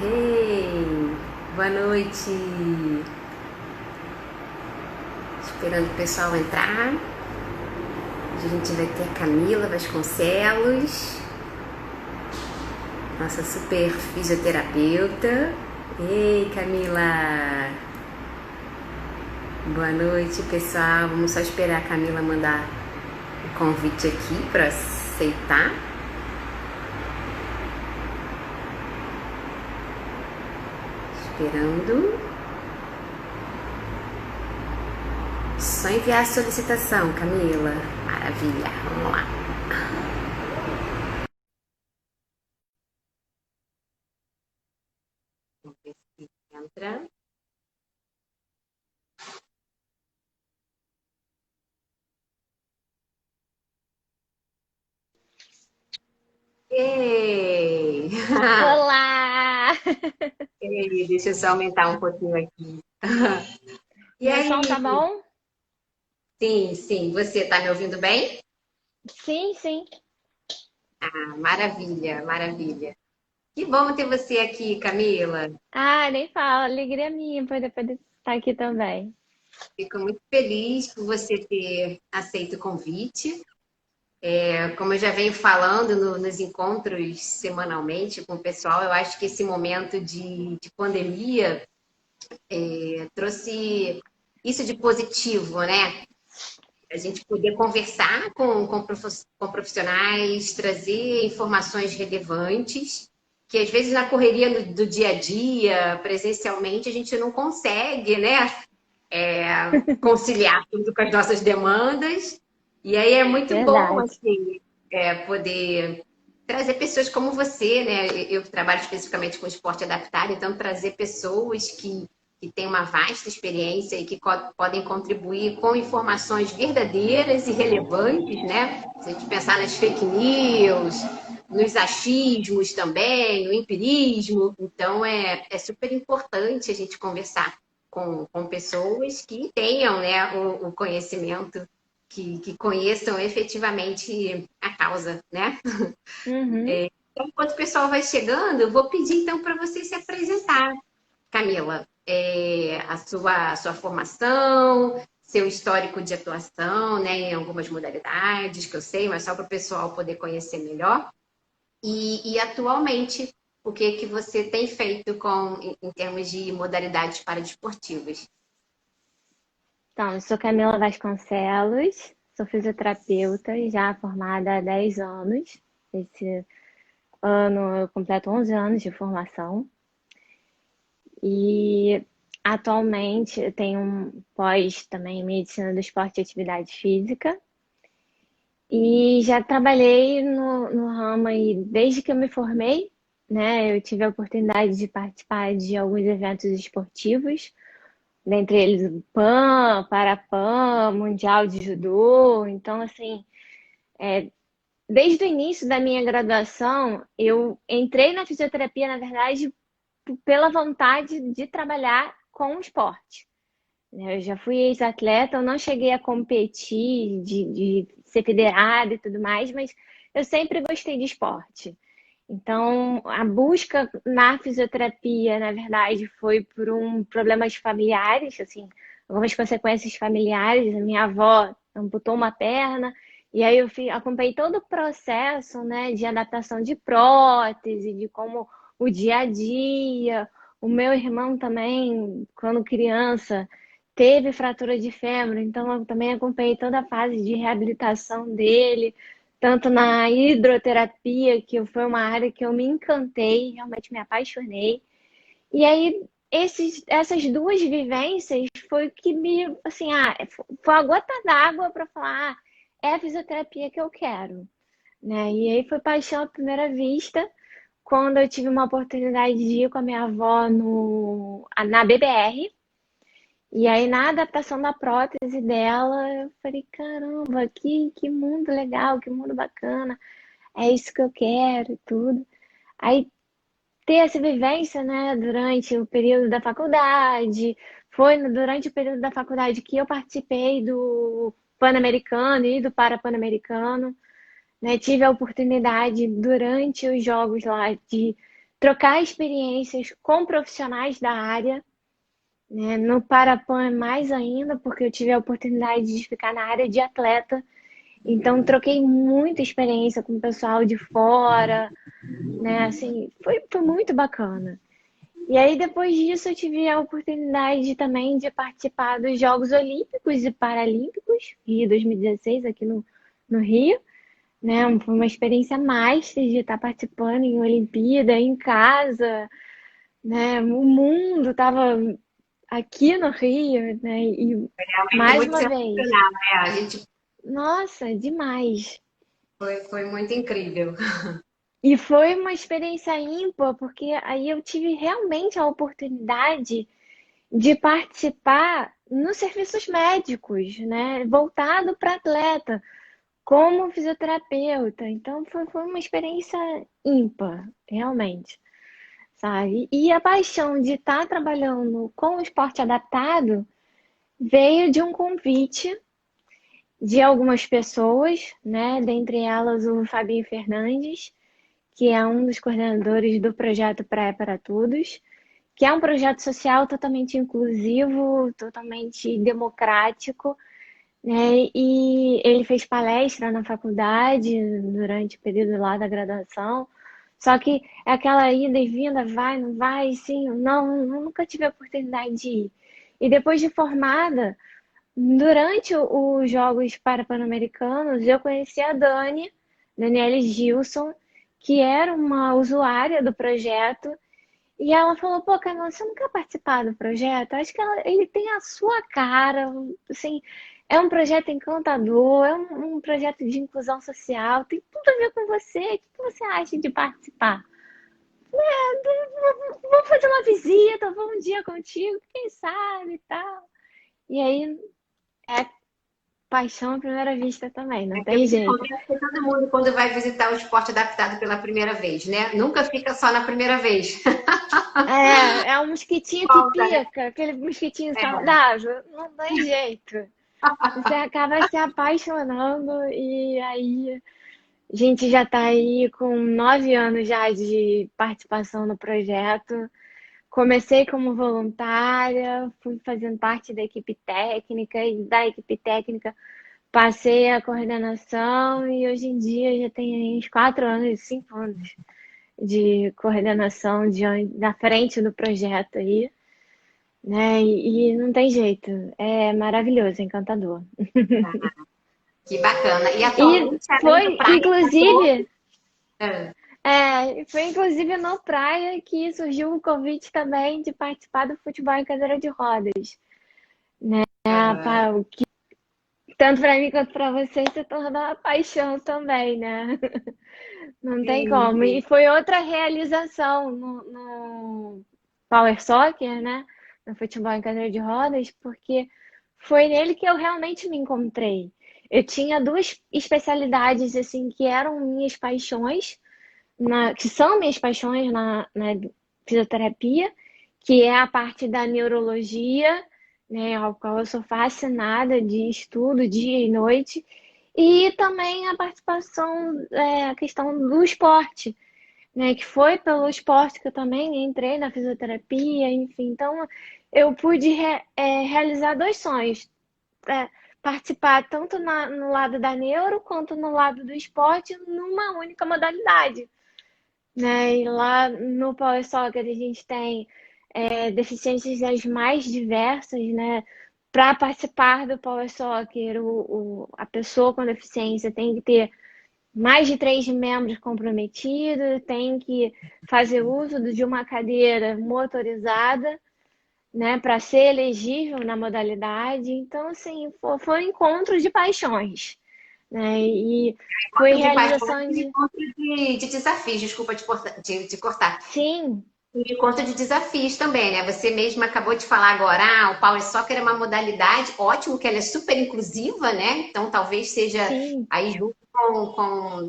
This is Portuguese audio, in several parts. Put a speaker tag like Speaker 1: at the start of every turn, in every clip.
Speaker 1: Ei, boa noite. Esperando o pessoal entrar. Hoje a gente vai ter a Camila Vasconcelos, nossa super fisioterapeuta. Ei, Camila. Boa noite, pessoal. Vamos só esperar a Camila mandar o convite aqui para aceitar. Esperando. Só enviar a solicitação, Camila. Maravilha. Vamos lá. Vamos ver se entra. Ei!
Speaker 2: Olá!
Speaker 1: Ei, deixa eu só aumentar um pouquinho aqui. E
Speaker 2: Meu som tá
Speaker 1: aí?
Speaker 2: bom?
Speaker 1: Sim, sim. Você tá me ouvindo bem?
Speaker 2: Sim, sim.
Speaker 1: Ah, maravilha, maravilha. Que bom ter você aqui, Camila.
Speaker 2: Ah, nem fala. Alegria minha poder estar aqui também.
Speaker 1: Fico muito feliz por você ter aceito o convite. Como eu já venho falando nos encontros semanalmente com o pessoal, eu acho que esse momento de pandemia trouxe isso de positivo, né? A gente poder conversar com profissionais, trazer informações relevantes, que às vezes na correria do dia a dia, presencialmente, a gente não consegue, né? Conciliar tudo com as nossas demandas. E aí é muito bom,
Speaker 2: Verdade.
Speaker 1: assim, poder trazer pessoas como você, né? Eu trabalho especificamente com esporte adaptado, então trazer pessoas que têm uma vasta experiência e que podem contribuir com informações verdadeiras e relevantes, né? Se a gente pensar nas fake news, nos achismos também, no empirismo, então é super importante a gente conversar com pessoas que tenham, né, o conhecimento, que conheçam efetivamente a causa, né?
Speaker 2: Uhum.
Speaker 1: Então, enquanto o pessoal vai chegando, eu vou pedir então para você se apresentar, Camila, a sua formação, seu histórico de atuação, né, em algumas modalidades que eu sei, mas só para o pessoal poder conhecer melhor. E atualmente, o que você tem feito em termos de modalidades paradesportivas?
Speaker 2: Então, eu sou Camila Vasconcelos, sou fisioterapeuta, já formada há 10 anos. Esse ano eu completo 11 anos de formação. E atualmente eu tenho um pós também em medicina do esporte e atividade física. E já trabalhei no ramo aí desde que eu me formei, né? Eu tive a oportunidade de participar de alguns eventos esportivos, dentre eles o PAN, Parapan, Mundial de Judô. Então, assim, desde o início da minha graduação, eu entrei na fisioterapia, na verdade, pela vontade de trabalhar com o esporte. Eu já fui ex-atleta, eu não cheguei a competir, de ser federada e tudo mais, mas eu sempre gostei de esporte. Então, a busca na fisioterapia, na verdade, foi por problemas familiares, assim, algumas consequências familiares. A minha avó amputou uma perna, e aí acompanhei todo o processo, né, de adaptação de prótese, de como o dia a dia. O meu irmão também, quando criança, teve fratura de fêmur, então eu também acompanhei toda a fase de reabilitação dele, tanto na hidroterapia, que foi uma área que eu me encantei, realmente me apaixonei. E aí, essas duas vivências foi o que me, assim, foi a gota d'água para falar, é a fisioterapia que eu quero, né? E aí foi paixão à primeira vista, quando eu tive uma oportunidade de ir com a minha avó na BBR, e aí, na adaptação da prótese dela, eu falei: caramba, que mundo legal, que mundo bacana, é isso que eu quero e tudo. Aí, ter essa vivência, né, durante o período da faculdade, durante o período da faculdade que eu participei do Pan-Americano e do Parapan-Americano, né, tive a oportunidade, durante os jogos lá, de trocar experiências com profissionais da área, né? No Parapan mais ainda, porque eu tive a oportunidade de ficar na área de atleta. Então, troquei muita experiência com o pessoal de fora, né? Assim, foi muito bacana. E aí, depois disso, eu tive a oportunidade também de participar dos Jogos Olímpicos e Paralímpicos, Rio 2016, aqui no Rio, né? Foi uma experiência master de estar participando em Olimpíada, em casa, né? O mundo estava aqui no Rio, né? E
Speaker 1: Realmente
Speaker 2: mais
Speaker 1: muito
Speaker 2: uma vez,
Speaker 1: sensacional, né? A gente
Speaker 2: nossa, demais.
Speaker 1: foi muito incrível.
Speaker 2: E foi uma experiência ímpar, porque aí eu tive realmente a oportunidade de participar nos serviços médicos, né? Voltado para atleta, como fisioterapeuta. Então foi uma experiência ímpar, realmente, sabe? E a paixão de estar trabalhando com o esporte adaptado veio de um convite de algumas pessoas, né? Dentre elas o Fabinho Fernandes, que é um dos coordenadores do projeto Praia para Todos, que é um projeto social totalmente inclusivo, totalmente democrático, né? E ele fez palestra na faculdade durante o período lá da graduação. Só que é aquela ida e vinda, vai, não vai, sim, não, eu nunca tive a oportunidade de ir. E depois de formada, durante os Jogos Pan-Americanos, eu conheci a Daniele Gilson, que era uma usuária do projeto, e ela falou, pô, Camila, você não quer participar do projeto? Acho que ele tem a sua cara, assim, é um projeto encantador, é um projeto de inclusão social, tem tudo a ver com você, o que você acha de participar? Vamos fazer uma visita, vamos um dia contigo, quem sabe e tal. E aí, é paixão à primeira vista também, não tem jeito.
Speaker 1: Acontece com todo mundo quando vai visitar o esporte adaptado pela primeira vez, né? Nunca fica só na primeira vez.
Speaker 2: É um mosquitinho que
Speaker 1: Volta, né?
Speaker 2: pica, aquele mosquitinho
Speaker 1: É.
Speaker 2: saudável, não tem jeito. Você acaba se apaixonando e aí a gente já está aí com 9 anos já de participação no projeto. Comecei como voluntária, fui fazendo parte da equipe técnica e da equipe técnica passei a coordenação e hoje em dia já tem uns 4 anos, 5 anos de coordenação na frente do projeto aí, né? E não tem jeito, é maravilhoso, é encantador.
Speaker 1: Que bacana. E
Speaker 2: E
Speaker 1: atualmente, além do
Speaker 2: foi,
Speaker 1: praia,
Speaker 2: inclusive,
Speaker 1: é,
Speaker 2: no Praia que surgiu o convite também de participar do futebol em cadeira de rodas.
Speaker 1: aham.
Speaker 2: O que tanto para mim quanto para você se tornou uma paixão também, né? Não tem
Speaker 1: Sim,
Speaker 2: como.
Speaker 1: sim.
Speaker 2: E foi outra realização no Power Soccer, né? No futebol em cadeira de rodas, porque foi nele que eu realmente me encontrei. Eu tinha duas especialidades assim que eram minhas paixões, que são minhas paixões na fisioterapia, que é a parte da neurologia, né, ao qual eu sou fascinada de estudo dia e noite, e também a participação, a questão do esporte, né, que foi pelo esporte que eu também entrei na fisioterapia, enfim. Então, eu pude realizar dois sonhos, é, participar tanto no lado da neuro quanto no lado do esporte numa única modalidade, né? E lá no Power Soccer a gente tem deficiências das mais diversas, né? Para participar do Power Soccer, a pessoa com deficiência tem que ter mais de 3 membros comprometidos, tem que fazer uso de uma cadeira motorizada, né? Para ser elegível na modalidade. Então, assim, foi um encontro de paixões, né? E foi
Speaker 1: Encontro de paixões
Speaker 2: realização
Speaker 1: e
Speaker 2: de.
Speaker 1: encontro de desafios. Desculpa te cortar.
Speaker 2: Sim,
Speaker 1: E encontro de desafios também, né? Você mesma acabou de falar agora, o Power Soccer é uma modalidade, ótimo que ela é super inclusiva, né? Então talvez seja
Speaker 2: sim.
Speaker 1: aí junto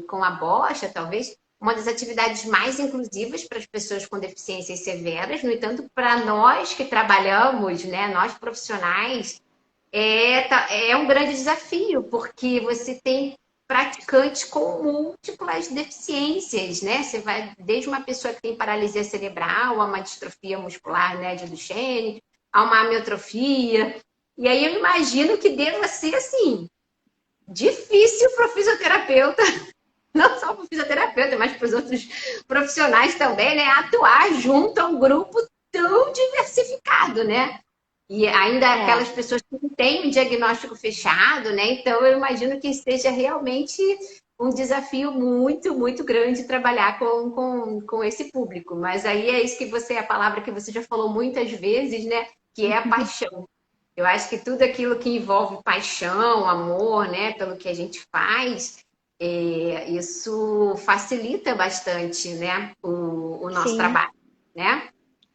Speaker 1: com a bocha, talvez, uma das atividades mais inclusivas para as pessoas com deficiências severas. No entanto, para nós que trabalhamos, né, nós profissionais, é um grande desafio, porque você tem praticantes com múltiplas deficiências, né? Você vai desde uma pessoa que tem paralisia cerebral, a uma distrofia muscular, né, de Duchenne, a uma amiotrofia. E aí eu imagino que deva ser, assim, difícil para o fisioterapeuta, não só para o fisioterapeuta, mas para os outros profissionais também, né? Atuar junto a um grupo tão diversificado, né? E ainda
Speaker 2: É,
Speaker 1: aquelas pessoas que não têm um diagnóstico fechado, né? Então eu imagino que seja realmente um desafio muito, muito grande trabalhar com esse público. Mas aí é isso que você, a palavra que você já falou muitas vezes, né? Que é a paixão. Eu acho que tudo aquilo que envolve paixão, amor, né, pelo que a gente faz, isso facilita bastante, né, o nosso
Speaker 2: sim,
Speaker 1: trabalho, né?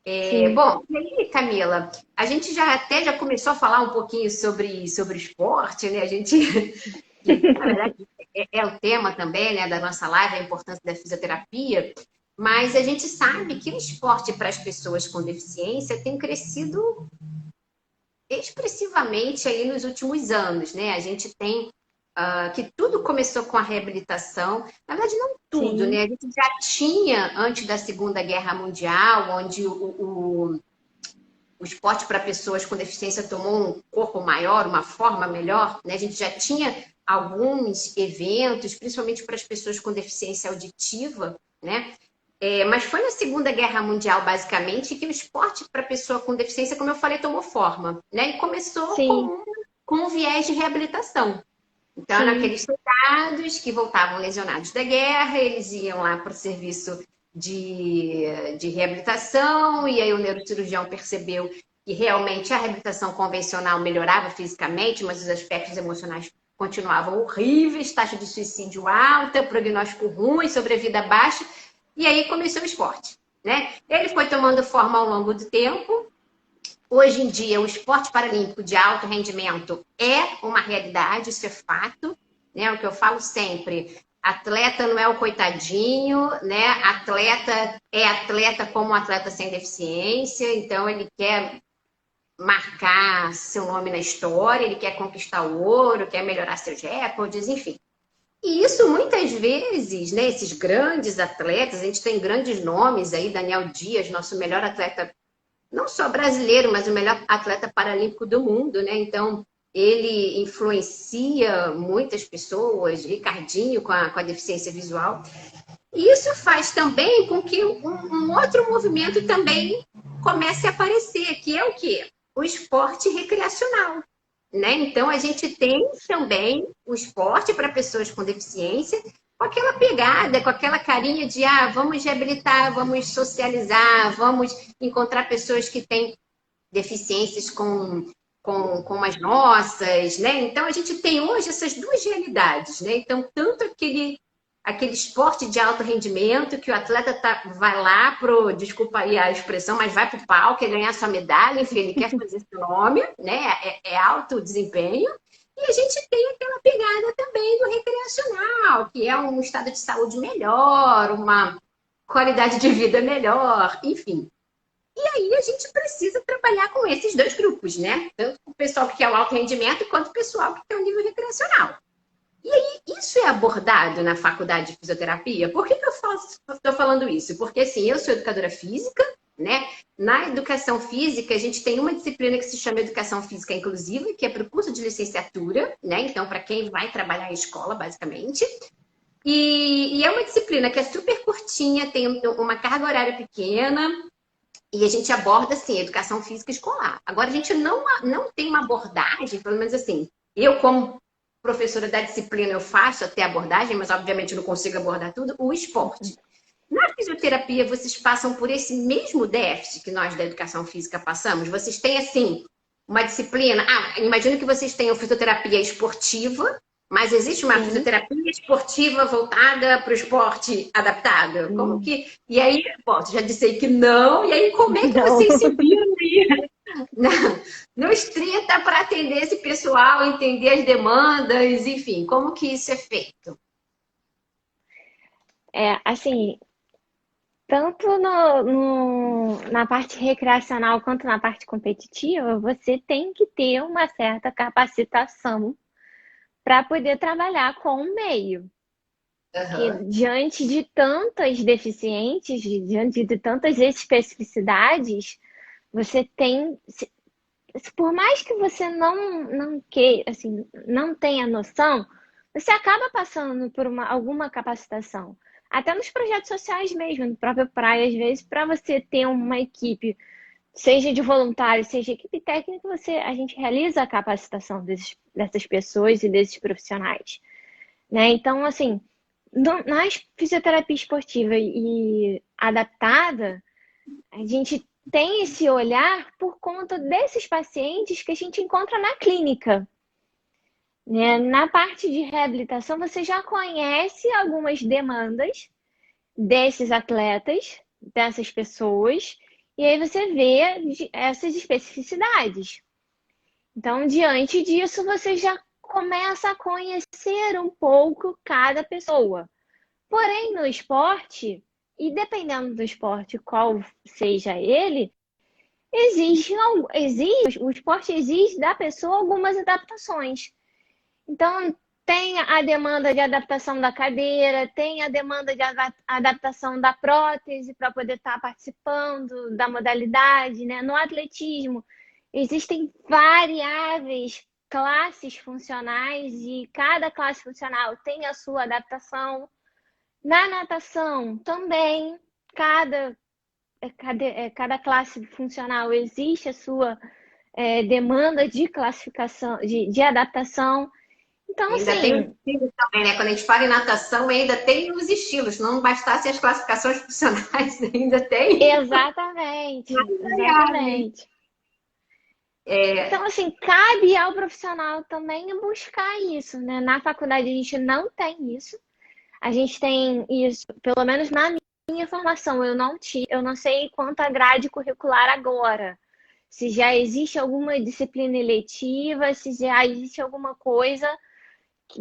Speaker 2: sim,
Speaker 1: Bom, e aí, Camila, a gente já começou a falar um pouquinho sobre esporte, né? A gente, que na verdade é o tema também, né, da nossa live, a importância da fisioterapia, mas a gente sabe que o esporte para as pessoas com deficiência tem crescido expressivamente aí nos últimos anos, né? A gente tem que tudo começou com a reabilitação. Na verdade, não tudo,
Speaker 2: sim,
Speaker 1: né? A gente já tinha, antes da Segunda Guerra Mundial, onde o esporte para pessoas com deficiência tomou um corpo maior, uma forma melhor, né? A gente já tinha alguns eventos, principalmente para as pessoas com deficiência auditiva, né? Mas foi na Segunda Guerra Mundial, basicamente, que o esporte para pessoa com deficiência, como eu falei, tomou forma, né? E começou
Speaker 2: sim,
Speaker 1: com um viés de reabilitação. Então, eram
Speaker 2: sim,
Speaker 1: aqueles soldados que voltavam lesionados da guerra, eles iam lá para o serviço de reabilitação, e aí o neurocirurgião percebeu que realmente a reabilitação convencional melhorava fisicamente, mas os aspectos emocionais continuavam horríveis, taxa de suicídio alta, prognóstico ruim, sobrevida baixa, e aí começou o esporte, né? Ele foi tomando forma ao longo do tempo. Hoje em dia, o esporte paralímpico de alto rendimento é uma realidade, isso é fato, né? O que eu falo sempre, atleta não é o coitadinho, né? Atleta é atleta como um atleta sem deficiência, então ele quer marcar seu nome na história, ele quer conquistar o ouro, quer melhorar seus recordes, enfim. E isso muitas vezes, né, esses grandes atletas, a gente tem grandes nomes aí, Daniel Dias, nosso melhor atleta, não só brasileiro, mas o melhor atleta paralímpico do mundo, né? Então, ele influencia muitas pessoas, Ricardinho com a deficiência visual. E isso faz também com que um outro movimento também comece a aparecer, que é o quê? O esporte recreacional. Né? Então, a gente tem também o esporte para pessoas com deficiência, com aquela pegada, com aquela carinha de vamos reabilitar, vamos socializar, vamos encontrar pessoas que têm deficiências com as nossas, né? Então, a gente tem hoje essas duas realidades, né? Então, tanto aquele esporte de alto rendimento que o atleta vai lá desculpa aí a expressão, mas vai pro palco, quer ganhar sua medalha, enfim, ele quer fazer seu nome, né? É alto desempenho. E a gente tem aquela pegada também do recreacional, que é um estado de saúde melhor, uma qualidade de vida melhor, enfim. E aí a gente precisa trabalhar com esses dois grupos, né? Tanto o pessoal que quer o alto rendimento quanto o pessoal que quer o nível recreacional. E aí, isso é abordado na faculdade de fisioterapia? Por que eu estou falando isso? Porque, assim, eu sou educadora física, né? Na educação física, a gente tem uma disciplina que se chama Educação Física Inclusiva, que é para o curso de licenciatura, né? Então, para quem vai trabalhar em escola, basicamente. E é uma disciplina que é super curtinha, tem uma carga horária pequena, e a gente aborda, assim, educação física escolar. Agora, a gente não tem uma abordagem, pelo menos assim, eu, como professora da disciplina, eu faço até abordagem, mas obviamente não consigo abordar tudo, o esporte. Na fisioterapia, vocês passam por esse mesmo déficit que nós da educação física passamos? Vocês têm, assim, uma disciplina. Imagino que vocês tenham fisioterapia esportiva, mas existe uma
Speaker 2: sim.
Speaker 1: fisioterapia esportiva voltada para o esporte adaptado? Como
Speaker 2: Hum,
Speaker 1: que. E aí, bom, já disse que não, e aí como é que
Speaker 2: Não.
Speaker 1: vocês se viram aí nos 30 para atender esse pessoal, entender as demandas, enfim, como que isso é feito?
Speaker 2: Assim, tanto na parte recreacional quanto na parte competitiva, você tem que ter uma certa capacitação para poder trabalhar com o meio. Porque
Speaker 1: Aham.
Speaker 2: diante de tantas deficientes, diante de tantas especificidades, você tem, por mais que você não queira, assim, não tenha noção, você acaba passando por alguma capacitação. Até nos projetos sociais mesmo, no próprio Praia, às vezes, para você ter uma equipe, seja de voluntários, seja equipe técnica, a gente realiza a capacitação dessas pessoas e desses profissionais, né? Então, assim, na fisioterapia esportiva e adaptada, a gente tem esse olhar por conta desses pacientes que a gente encontra na clínica, né? Na parte de reabilitação, você já conhece algumas demandas desses atletas, dessas pessoas, e aí você vê essas especificidades. Então, diante disso, você já começa a conhecer um pouco cada pessoa. Porém, no esporte, e dependendo do esporte, qual seja ele, o esporte exige da pessoa algumas adaptações. Então, tem a demanda de adaptação da cadeira, tem a demanda de adaptação da prótese para poder estar participando da modalidade, né? No atletismo, existem variáveis classes funcionais e cada classe funcional tem a sua adaptação. Na natação, também, cada classe funcional existe a sua demanda de classificação, de adaptação. Então,
Speaker 1: Ainda tem os
Speaker 2: assim,
Speaker 1: estilos também, né? Quando a gente fala em natação, ainda tem os estilos. Não bastasse as classificações funcionais, ainda tem
Speaker 2: exatamente,
Speaker 1: variáveis.
Speaker 2: exatamente. Então, assim, cabe ao profissional também buscar isso, né? Na faculdade a gente não tem isso. A gente tem isso, pelo menos na minha formação, eu não sei quanto a grade curricular agora. Se já existe alguma disciplina eletiva, se já existe alguma coisa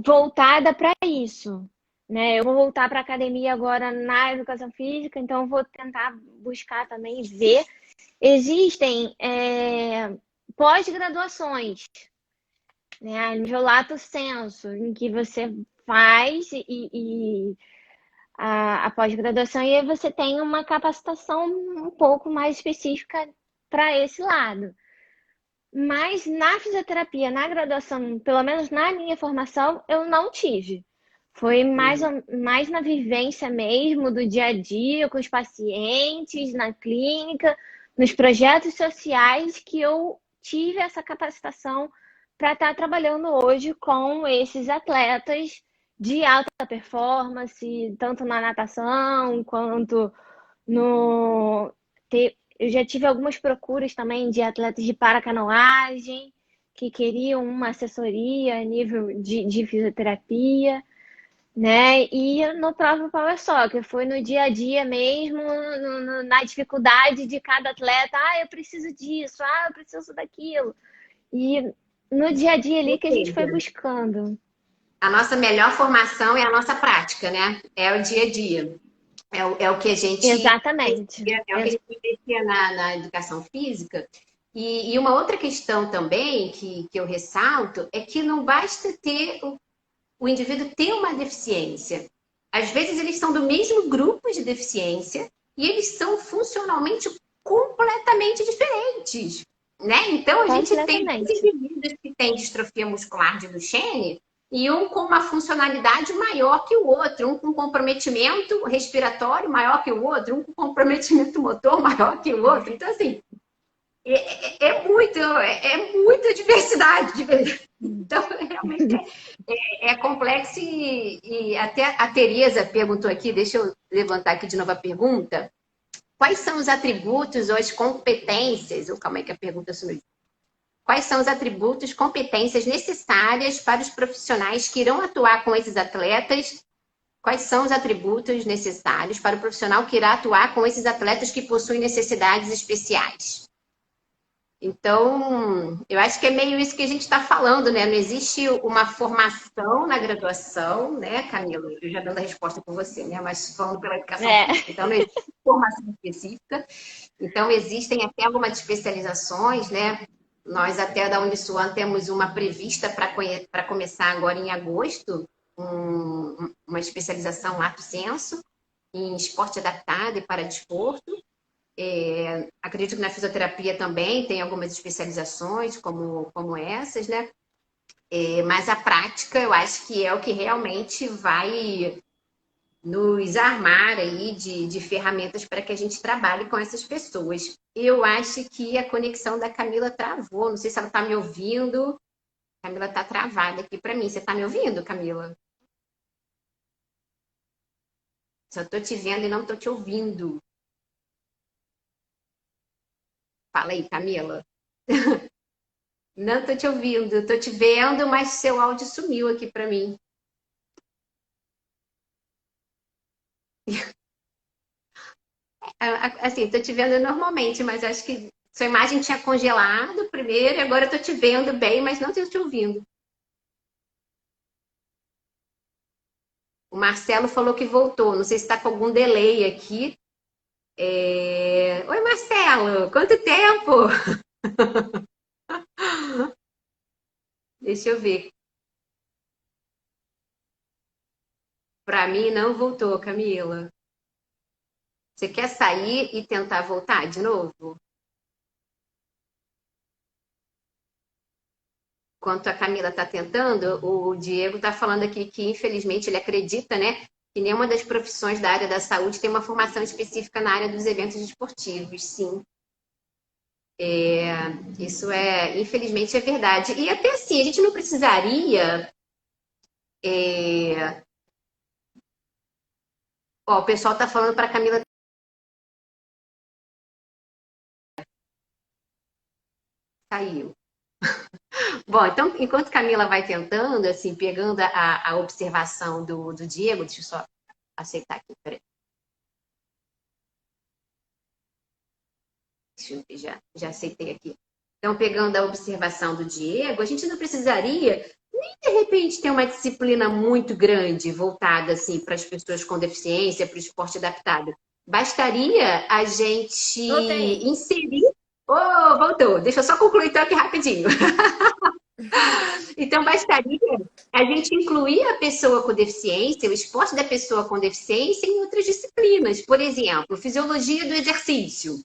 Speaker 2: voltada para isso, né? Eu vou voltar para a academia agora na educação física, então eu vou tentar buscar também ver. Existem pós-graduações, né? A nível lato sensu, em que você faz a pós-graduação e aí você tem uma capacitação um pouco mais específica para esse lado. Mas na fisioterapia, na graduação, pelo menos na minha formação, eu não tive. Foi mais na vivência mesmo, do dia a dia, com os pacientes, na clínica, nos projetos sociais, que eu tive essa capacitação para estar trabalhando hoje com esses atletas de alta performance, tanto na natação quanto no. Eu já tive algumas procuras também de atletas de paracanoagem que queriam uma assessoria a nível de fisioterapia, né? E no próprio Power Soccer, foi no dia a dia mesmo, na dificuldade de cada atleta. Ah, eu preciso disso, ah, eu preciso daquilo. E no dia a dia ali
Speaker 1: Ou
Speaker 2: que a gente foi
Speaker 1: seja,
Speaker 2: buscando.
Speaker 1: a nossa melhor formação é a nossa prática, né? É o dia a dia. É o que a gente
Speaker 2: Exatamente.
Speaker 1: é o que a gente vivencia na educação física. E uma outra questão também que eu ressalto é que não basta ter o indivíduo ter uma deficiência. Às vezes eles são do mesmo grupo de deficiência e eles são funcionalmente completamente diferentes, né? Então a gente tem dois
Speaker 2: Completamente.
Speaker 1: indivíduos que têm distrofia muscular de Duchenne e um com uma funcionalidade maior que o outro, um com comprometimento respiratório maior que o outro, um com comprometimento motor maior que o outro. Então, assim, é muita diversidade. Então, realmente é complexo e até a Tereza perguntou aqui, deixa eu levantar aqui de novo a pergunta. Quais são os atributos ou as competências, ou calma aí que a pergunta sumiu. Quais são os atributos, competências necessárias para os profissionais que irão atuar com esses atletas? Quais são os atributos necessários para o profissional que irá atuar com esses atletas que possuem necessidades especiais? Então, eu acho que é meio isso que a gente está falando, né? Não existe uma formação na graduação, né, Camila? Eu já dando a resposta por você, né? Mas falando pela educação
Speaker 2: É.
Speaker 1: física. Então, não existe formação específica. Então, existem até algumas especializações, né? Nós até da Uniswan temos uma prevista para começar agora em agosto, uma especialização lato sensu em esporte adaptado e para desporto. Acredito que na fisioterapia também tem algumas especializações como essas, né? Mas a prática eu acho que é o que realmente vai nos armar aí de ferramentas para que a gente trabalhe com essas pessoas. Eu acho que a conexão da Camila travou. Não sei se ela está me ouvindo. A Camila está travada aqui para mim. Você está me ouvindo, Camila? Só estou te vendo e não estou te ouvindo. Fala aí, Camila. Não estou te ouvindo. Estou te vendo, mas seu áudio sumiu aqui para mim. Assim, estou te vendo normalmente, mas acho que sua imagem tinha congelado primeiro e agora estou te vendo bem, mas não estou te ouvindo. O Marcelo falou que voltou. Não sei se está com algum delay aqui. Oi, Marcelo! Quanto tempo? Deixa eu ver. Para mim não voltou, Camila. Você quer sair e tentar voltar de novo? Enquanto a Camila está tentando, o Diego está falando aqui que, infelizmente, ele acredita, né, que nenhuma das profissões da área da saúde tem uma formação específica na área dos eventos esportivos. Sim, isso infelizmente, é verdade. E até assim, a gente não precisaria. O pessoal está falando para a Camila. Saiu. Bom, então, enquanto Camila vai tentando, assim, pegando a observação do Diego, deixa eu só aceitar aqui, peraí. Deixa eu ver, já aceitei aqui. Então, pegando a observação do Diego, a gente não precisaria nem, de repente, ter uma disciplina muito grande voltada, assim, para as pessoas com deficiência, para o esporte adaptado. Bastaria a gente inserir... Oh, voltou. Deixa eu só concluir então aqui rapidinho. Então, bastaria a gente incluir a pessoa com deficiência, o esporte da pessoa com deficiência em outras disciplinas. Por exemplo, fisiologia do exercício.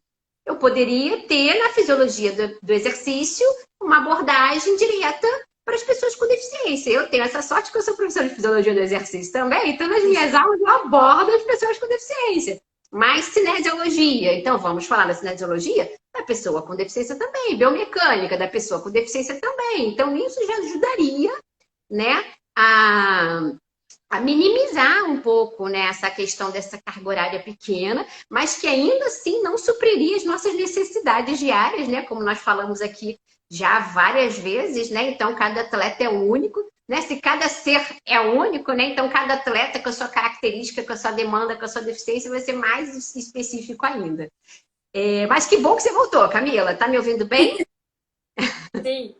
Speaker 1: Eu poderia ter na fisiologia do exercício uma abordagem direta para as pessoas com deficiência. Eu tenho essa sorte que eu sou professora de fisiologia do exercício também, então nas minhas aulas eu abordo as pessoas com deficiência. Mas cinesiologia, então vamos falar da cinesiologia da pessoa com deficiência também, biomecânica da pessoa com deficiência também. Então isso já ajudaria, né, a minimizar um pouco, né, essa questão dessa carga horária pequena, mas que ainda assim não supriria as nossas necessidades diárias, né, como nós falamos aqui já várias vezes, né, então cada atleta é único, né, se cada ser é único, né, então cada atleta com a sua característica, com a sua demanda, com a sua deficiência vai ser mais específico ainda. Mas que bom que você voltou, Camila, tá me ouvindo bem?
Speaker 2: Sim.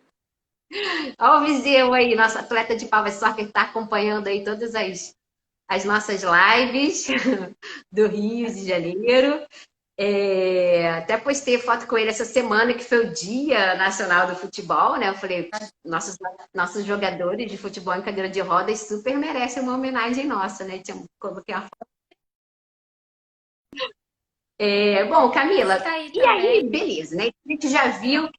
Speaker 1: Olha o Viseu aí, nosso atleta de power soccer que está acompanhando aí todas as nossas lives do Rio de Janeiro. Até postei foto com ele essa semana, que foi o Dia Nacional do Futebol, né? Eu falei, nossos jogadores de futebol em cadeira de rodas super merecem uma homenagem nossa, né? Coloquei uma foto. Bom, Camila, e aí, beleza, né? A gente já viu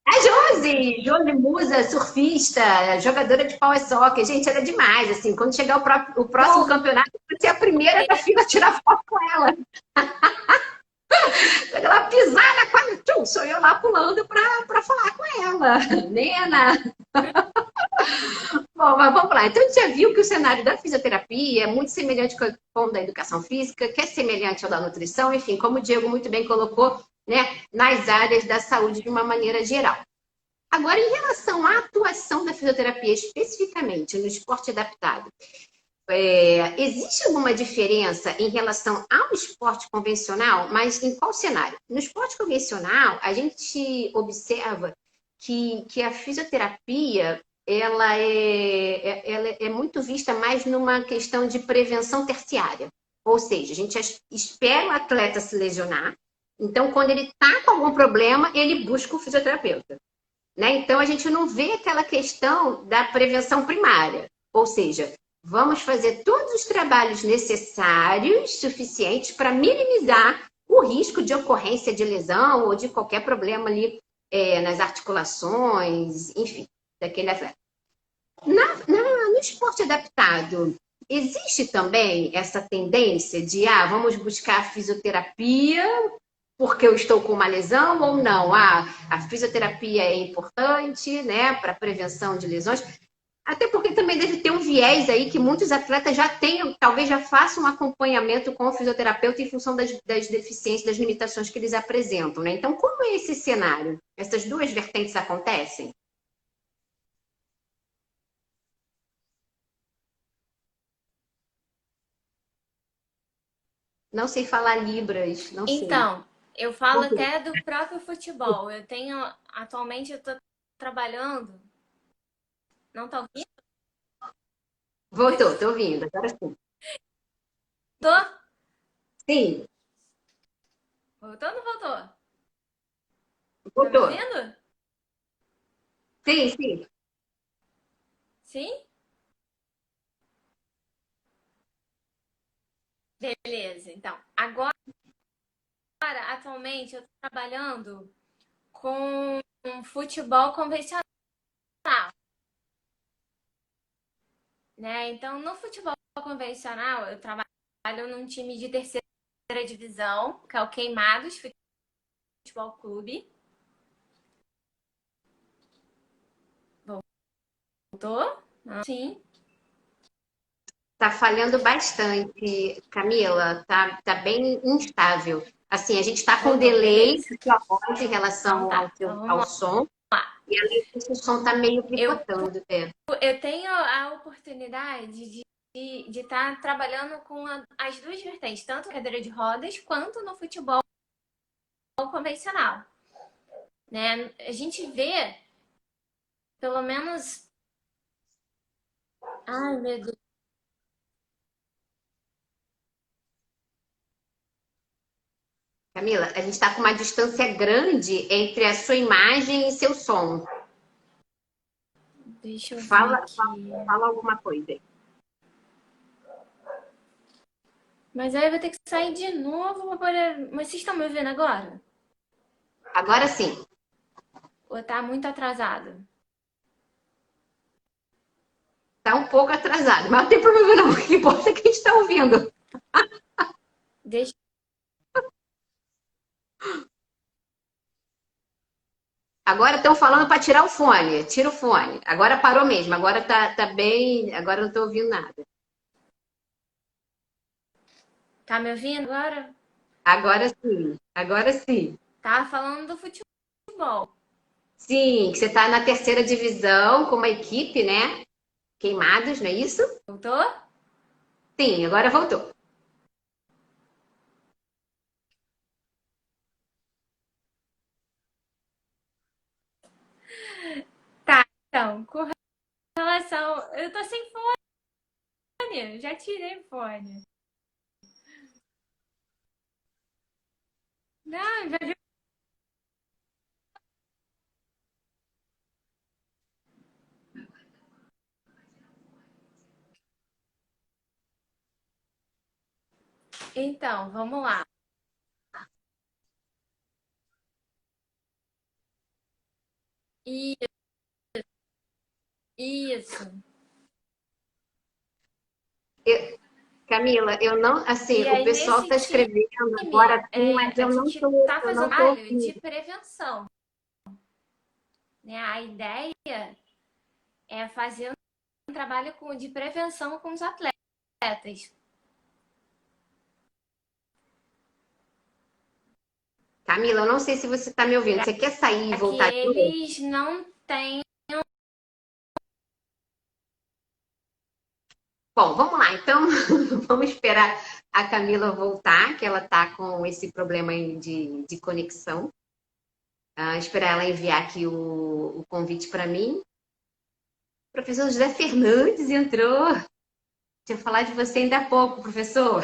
Speaker 1: a Josi Musa, surfista, jogadora de power soccer. Gente, era demais, assim. Quando chegar o próximo campeonato, eu vou ser a primeira da fila a tirar foto com ela. Quando ela pisar na quadra, sou eu lá pulando para falar com ela. Nena! Bom, mas vamos lá. Então, a gente já viu que o cenário da fisioterapia é muito semelhante com o da educação física, que é semelhante ao da nutrição, enfim, como o Diego muito bem colocou, né, nas áreas da saúde de uma maneira geral. Agora, em relação à atuação da fisioterapia, especificamente no esporte adaptado, existe alguma diferença em relação ao esporte convencional, mas em qual cenário? No esporte convencional, a gente observa que a fisioterapia ela é muito vista mais numa questão de prevenção terciária. Ou seja, a gente espera o atleta se lesionar, Então, quando ele está com algum problema, ele busca o fisioterapeuta. Né? Então, a gente não vê aquela questão da prevenção primária. Ou seja, vamos fazer todos os trabalhos necessários, suficientes, para minimizar o risco de ocorrência de lesão ou de qualquer problema ali nas articulações, enfim, daquele atleta. No esporte adaptado, existe também essa tendência de, vamos buscar fisioterapia porque eu estou com uma lesão ou não? A fisioterapia é importante, né, para prevenção de lesões. Até porque também deve ter um viés aí que muitos atletas já tenham, talvez já façam um acompanhamento com o fisioterapeuta em função das deficiências, das limitações que eles apresentam, né? Então, como é esse cenário? Essas duas vertentes acontecem? Não sei falar Libras, não sei.
Speaker 2: Então, eu falo até do próprio futebol. Atualmente eu tô trabalhando. Não tá ouvindo?
Speaker 1: Voltou, tô ouvindo, agora sim.
Speaker 2: Tô?
Speaker 1: Sim,
Speaker 2: Voltou ou não voltou? Tá me
Speaker 1: voltou.
Speaker 2: ouvindo?
Speaker 1: Sim, sim.
Speaker 2: Sim? Beleza, então. Atualmente, eu tô trabalhando com um futebol convencional, né? Então, no futebol convencional, eu trabalho num time de terceira divisão, que é o Queimados Futebol Clube. Voltou? Sim.
Speaker 1: Tá falhando bastante, Camila. Tá bem instável. Assim, a gente está com um
Speaker 2: Voltou,
Speaker 1: delay
Speaker 2: beleza.
Speaker 1: na sua voz em
Speaker 2: Então
Speaker 1: relação
Speaker 2: tá. Então
Speaker 1: ao
Speaker 2: vamos
Speaker 1: som.
Speaker 2: lá.
Speaker 1: E além disso, o som tá meio
Speaker 2: Eu,
Speaker 1: picotando.
Speaker 2: eu tenho a oportunidade de estar trabalhando com as duas vertentes, tanto na cadeira de rodas quanto no futebol convencional. Né? A gente vê, pelo menos. Ai, meu Deus.
Speaker 1: Camila, a gente está com uma distância grande entre a sua imagem e seu som.
Speaker 2: Deixa eu ver
Speaker 1: Fala,
Speaker 2: aqui.
Speaker 1: fala alguma coisa aí.
Speaker 2: Mas aí eu vou ter que sair de novo para poder. Mas vocês estão me ouvindo agora?
Speaker 1: Agora sim.
Speaker 2: Ou tá muito atrasado?
Speaker 1: Tá um pouco atrasado, mas não tem problema não. O que importa é que a gente está ouvindo.
Speaker 2: Deixa.
Speaker 1: Agora estão falando para tirar o fone. Tira o fone. Agora parou mesmo. Agora tá bem. Agora não estou ouvindo nada.
Speaker 2: Tá me ouvindo agora?
Speaker 1: Agora sim. Agora sim.
Speaker 2: Tá falando do futebol.
Speaker 1: Sim, que você está na terceira divisão com uma equipe, né? Queimados, não é isso?
Speaker 2: Voltou?
Speaker 1: Sim, agora voltou.
Speaker 2: Tá, então, com relação. Eu tô sem fone, já tirei o fone. Não, já. Então, vamos lá. Isso.
Speaker 1: Eu- Camila, eu não, assim,
Speaker 2: E
Speaker 1: o
Speaker 2: aí,
Speaker 1: pessoal
Speaker 2: nesse
Speaker 1: está escrevendo
Speaker 2: time,
Speaker 1: agora sim, mas
Speaker 2: a gente tá
Speaker 1: eu
Speaker 2: fazendo
Speaker 1: não
Speaker 2: um
Speaker 1: tô
Speaker 2: trabalho de
Speaker 1: ouvindo.
Speaker 2: prevenção. Né? A ideia é fazer um trabalho de prevenção com os atletas.
Speaker 1: Camila, eu não sei se você está me ouvindo. Você quer sair e
Speaker 2: Para que
Speaker 1: voltar de novo?
Speaker 2: eles não tenham.
Speaker 1: Bom, vamos lá. Então, vamos esperar a Camila voltar, que ela está com esse problema aí de conexão. Esperar ela enviar aqui o convite para mim. O professor José Fernandes entrou. Deixa eu falar de você ainda há pouco, professor.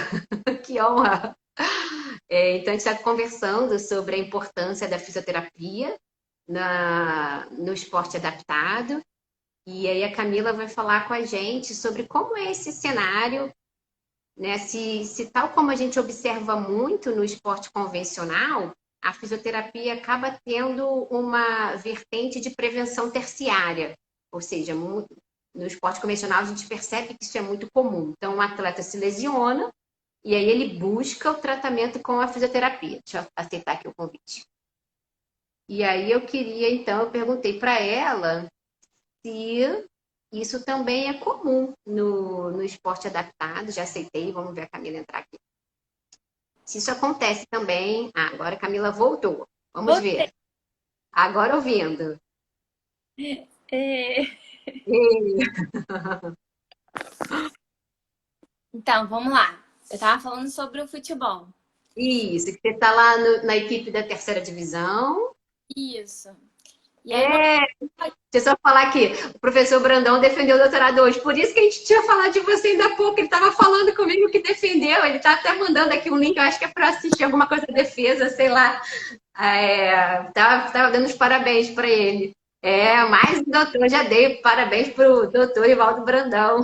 Speaker 1: Que honra. Então, a gente está conversando sobre a importância da fisioterapia no esporte adaptado. E aí a Camila vai falar com a gente sobre como é esse cenário, né? Se tal como a gente observa muito no esporte convencional, a fisioterapia acaba tendo uma vertente de prevenção terciária, ou seja, no esporte convencional a gente percebe que isso é muito comum. Então, um atleta se lesiona e aí ele busca o tratamento com a fisioterapia. Deixa eu aceitar aqui o convite. E aí então, eu perguntei para ela se isso também é comum no esporte adaptado. Já aceitei, vamos ver a Camila entrar aqui. Se isso acontece também. Ah, agora a Camila voltou. Vamos ver. Agora ouvindo.
Speaker 2: É. Então, vamos lá. Eu estava falando sobre o futebol.
Speaker 1: Isso, que você está lá na equipe da terceira divisão.
Speaker 2: Isso. E aí, uma...
Speaker 1: Deixa eu só falar aqui, o professor Brandão defendeu o doutorado hoje, por isso que a gente tinha falado de você ainda há pouco, ele estava falando comigo que defendeu, ele está até mandando aqui um link, eu acho que é para assistir alguma coisa de defesa, sei lá. Tava dando os parabéns para ele. Mais um doutor, já dei parabéns para o doutor Ivaldo Brandão.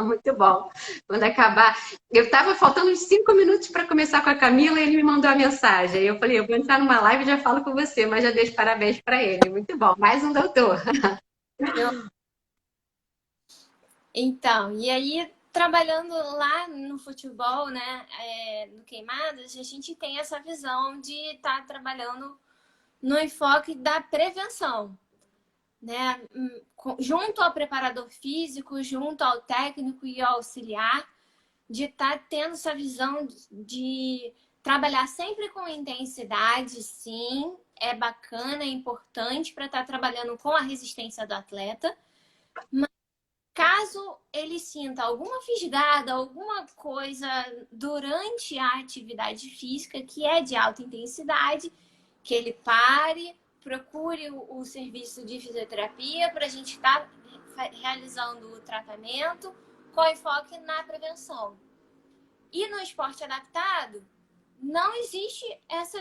Speaker 1: Muito bom. Quando acabar. Eu estava faltando uns 5 minutos para começar com a Camila e ele me mandou a mensagem. Eu falei, eu vou entrar numa live e já falo com você, mas já dei os parabéns para ele. Muito bom. Mais um doutor.
Speaker 2: Então, e aí, trabalhando lá no futebol, né, no Queimadas, a gente tem essa visão de estar trabalhando no enfoque da prevenção, né? Junto ao preparador físico, junto ao técnico e ao auxiliar, de estar tendo essa visão de trabalhar sempre com intensidade, sim, é bacana, é importante para estar trabalhando com a resistência do atleta, mas caso ele sinta alguma fisgada, alguma coisa durante a atividade física que é de alta intensidade, que ele pare, procure o serviço de fisioterapia para a gente estar realizando o tratamento com enfoque na prevenção. E no esporte adaptado, não existe essa...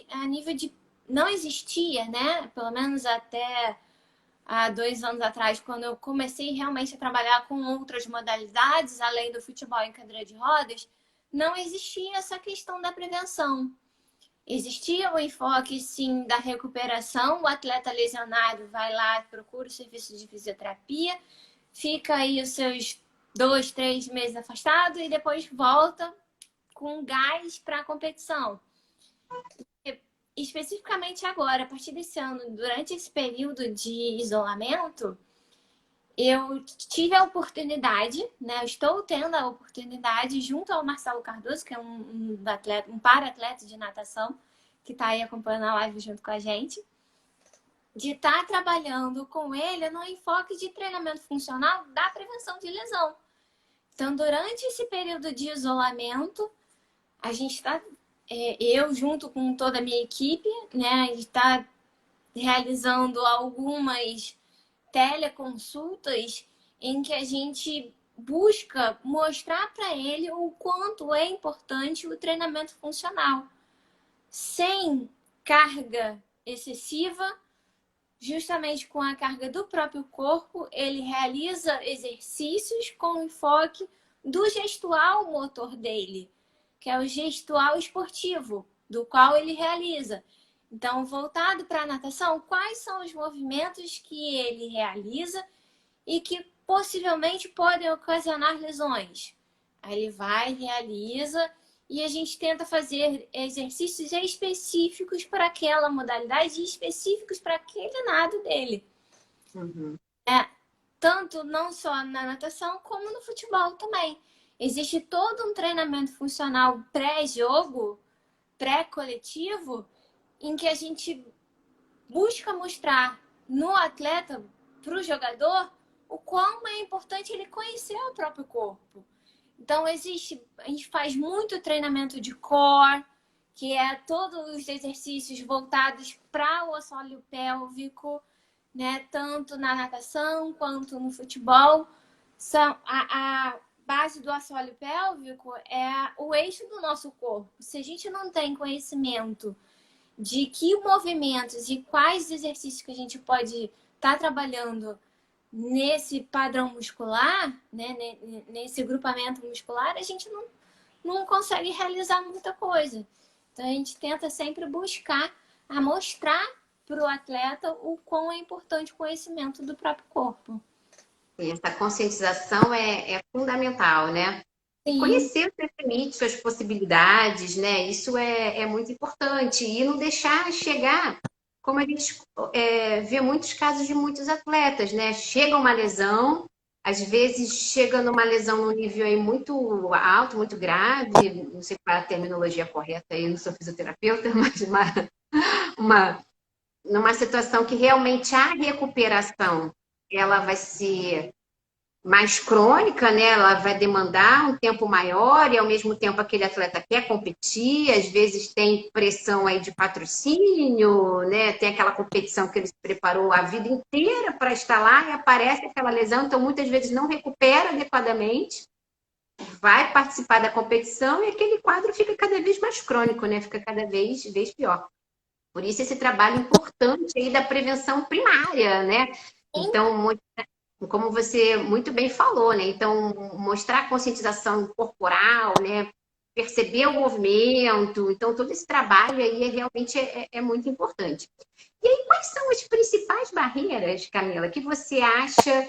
Speaker 2: a nível de... Não existia, né? Pelo menos até há 2 anos atrás, quando eu comecei realmente a trabalhar com outras modalidades, além do futebol em cadeira de rodas, não existia essa questão da prevenção. Existia o enfoque, sim, da recuperação. O atleta lesionado vai lá, procura o serviço de fisioterapia, fica aí os seus 2, 3 meses afastado e depois volta com gás para a competição. Especificamente agora, a partir desse ano, durante esse período de isolamento, eu tive a oportunidade, né? Eu estou tendo a oportunidade, junto ao Marcelo Cardoso, que é um para-atleta de natação, que está aí acompanhando a live junto com a gente, de estar trabalhando com ele no enfoque de treinamento funcional da prevenção de lesão. Então, durante esse período de isolamento, a gente está, eu junto com toda a minha equipe, né, a gente está realizando algumas teleconsultas em que a gente busca mostrar para ele o quanto é importante o treinamento funcional, sem carga excessiva, justamente com a carga do próprio corpo, ele realiza exercícios com enfoque do gestual motor dele, que é o gestual esportivo, do qual ele realiza. Então, voltado para a natação, quais são os movimentos que ele realiza e que possivelmente podem ocasionar lesões? Aí ele vai, realiza, e a gente tenta fazer exercícios específicos para aquela modalidade e específicos para aquele nado dele.
Speaker 1: Uhum.
Speaker 2: Tanto não só na natação, como no futebol também. Existe todo um treinamento funcional pré-jogo, pré-coletivo, em que a gente busca mostrar no atleta, para o jogador, o quão é importante ele conhecer o próprio corpo. Então, a gente faz muito treinamento de core, que é todos os exercícios voltados para o assoalho pélvico, né? Tanto na natação quanto no futebol.
Speaker 3: base do assoalho pélvico é o eixo do nosso corpo. Se a gente não tem conhecimento de que movimentos e quais exercícios que a gente pode estar trabalhando nesse padrão muscular, né, nesse grupamento muscular, a gente não consegue realizar muita coisa. Então, a gente tenta sempre buscar a mostrar para o atleta o quão é importante o conhecimento do próprio corpo.
Speaker 1: Essa conscientização é fundamental, né? E
Speaker 3: Sim.
Speaker 1: conhecer os seus limites, suas possibilidades, né? Isso é muito importante. E não deixar chegar, como a gente vê muitos casos de muitos atletas, né? Chega uma lesão, às vezes chega numa lesão num nível aí muito alto, muito grave, não sei qual é a terminologia correta aí, não sou fisioterapeuta, mas numa situação que realmente a recuperação ela vai ser mais crônica, né? Ela vai demandar um tempo maior e ao mesmo tempo aquele atleta quer competir, às vezes tem pressão aí de patrocínio, né? Tem aquela competição que ele se preparou a vida inteira para estar lá e aparece aquela lesão, então muitas vezes não recupera adequadamente, vai participar da competição e aquele quadro fica cada vez mais crônico, né? Fica cada vez pior. Por isso esse trabalho importante aí da prevenção primária, né? Então, como você muito bem falou, né? Então, mostrar a conscientização corporal, né? Perceber o movimento. Então, todo esse trabalho aí realmente é muito importante. E aí, quais são as principais barreiras, Camila, que você acha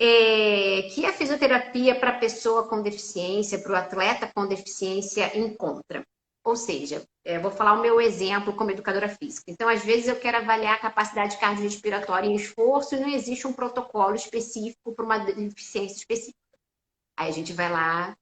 Speaker 1: que a fisioterapia para a pessoa com deficiência, para o atleta com deficiência encontra? Ou seja, vou falar o meu exemplo como educadora física. Então, às vezes, eu quero avaliar a capacidade cardiorrespiratória em esforço e não existe um protocolo específico para uma deficiência específica. Aí a gente vai lá,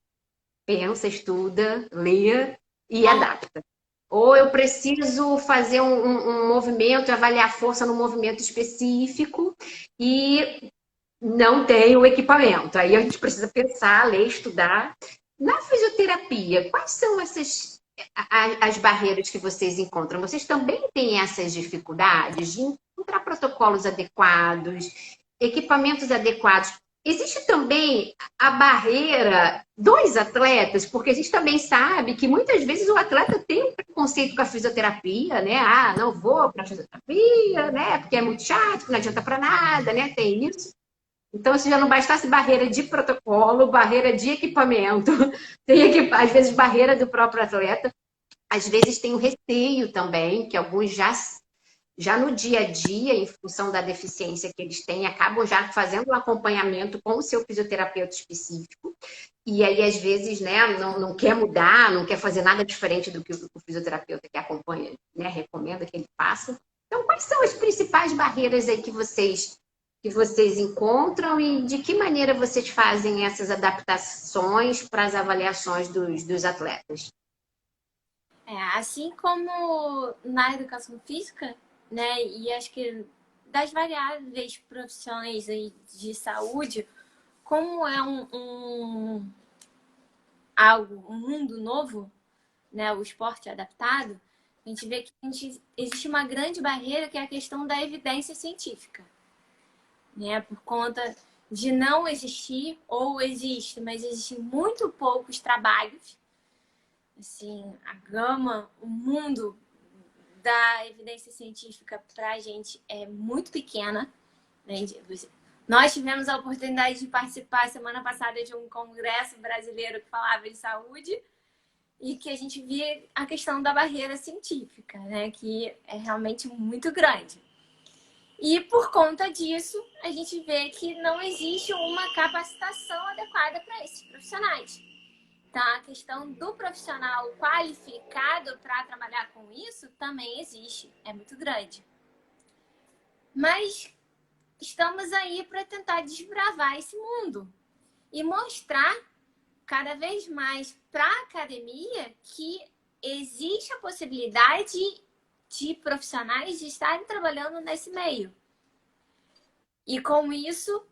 Speaker 1: pensa, estuda, lê e adapta. Ou eu preciso fazer um movimento, avaliar a força no movimento específico e não tem o equipamento. Aí a gente precisa pensar, ler, estudar. Na fisioterapia, quais são as barreiras que vocês encontram? Vocês também têm essas dificuldades de encontrar protocolos adequados, equipamentos adequados? Existe também a barreira dos atletas, porque a gente também sabe que muitas vezes o atleta tem um preconceito com a fisioterapia, né? Ah, não vou para a fisioterapia, né? Porque é muito chato, não adianta para nada, né? Tem isso. Então, se já não bastasse barreira de protocolo, barreira de equipamento, tem às vezes barreira do próprio atleta, às vezes tem o receio também, que alguns já no dia a dia, em função da deficiência que eles têm, acabam já fazendo um acompanhamento com o seu fisioterapeuta específico, e aí às vezes né, não quer mudar, não quer fazer nada diferente do que o fisioterapeuta que acompanha, né, recomenda que ele faça. Então, quais são as principais barreiras aí que vocês encontram e de que maneira vocês fazem essas adaptações para as avaliações dos atletas?
Speaker 3: Assim como na educação física, né, e acho que das variáveis profissões aí de saúde, como é um mundo novo, né, o esporte adaptado, a gente vê que existe uma grande barreira que é a questão da evidência científica, né, por conta de não existir, ou existe, mas existem muito poucos trabalhos, assim, a gama, o mundo da evidência científica para a gente é muito pequena, né? Nós tivemos a oportunidade de participar semana passada de um congresso brasileiro que falava de saúde e que a gente via a questão da barreira científica, né? Que é realmente muito grande. E por conta disso, a gente vê que não existe uma capacitação adequada para esses profissionais. Então, a questão do profissional qualificado para trabalhar com isso também existe, é muito grande. Mas estamos aí para tentar desbravar esse mundo e mostrar cada vez mais para a academia que existe a possibilidade de profissionais de estarem trabalhando nesse meio. E com isso,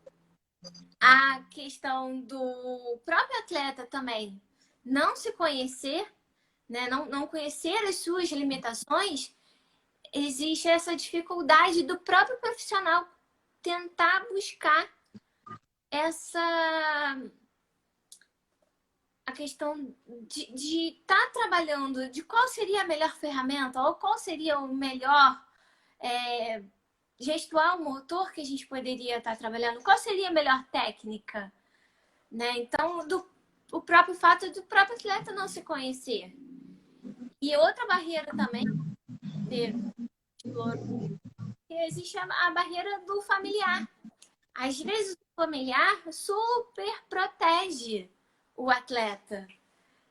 Speaker 3: a questão do próprio atleta também não se conhecer, né? Não conhecer as suas limitações, existe essa dificuldade do próprio profissional tentar buscar a questão de estar trabalhando, de qual seria a melhor ferramenta ou qual seria o melhor gestual motor que a gente poderia estar trabalhando, qual seria a melhor técnica, né? Então, o próprio fato do próprio atleta não se conhecer. E outra barreira também, existe a barreira do familiar. Às vezes o familiar super protege o atleta,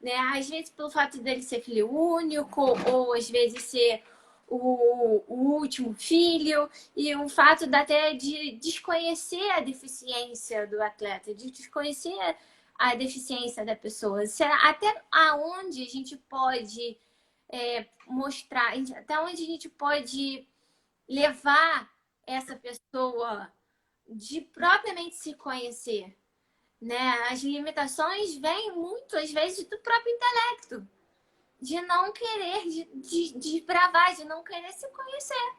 Speaker 3: né? Às vezes pelo fato dele ser filho único, ou às vezes ser o último filho, e o fato até de desconhecer a deficiência do atleta, de desconhecer a deficiência da pessoa. Até aonde a gente pode mostrar, até onde a gente pode levar essa pessoa de propriamente se conhecer, né? As limitações vêm muito, às vezes, do próprio intelecto, de não querer, de bravar, de não querer se conhecer,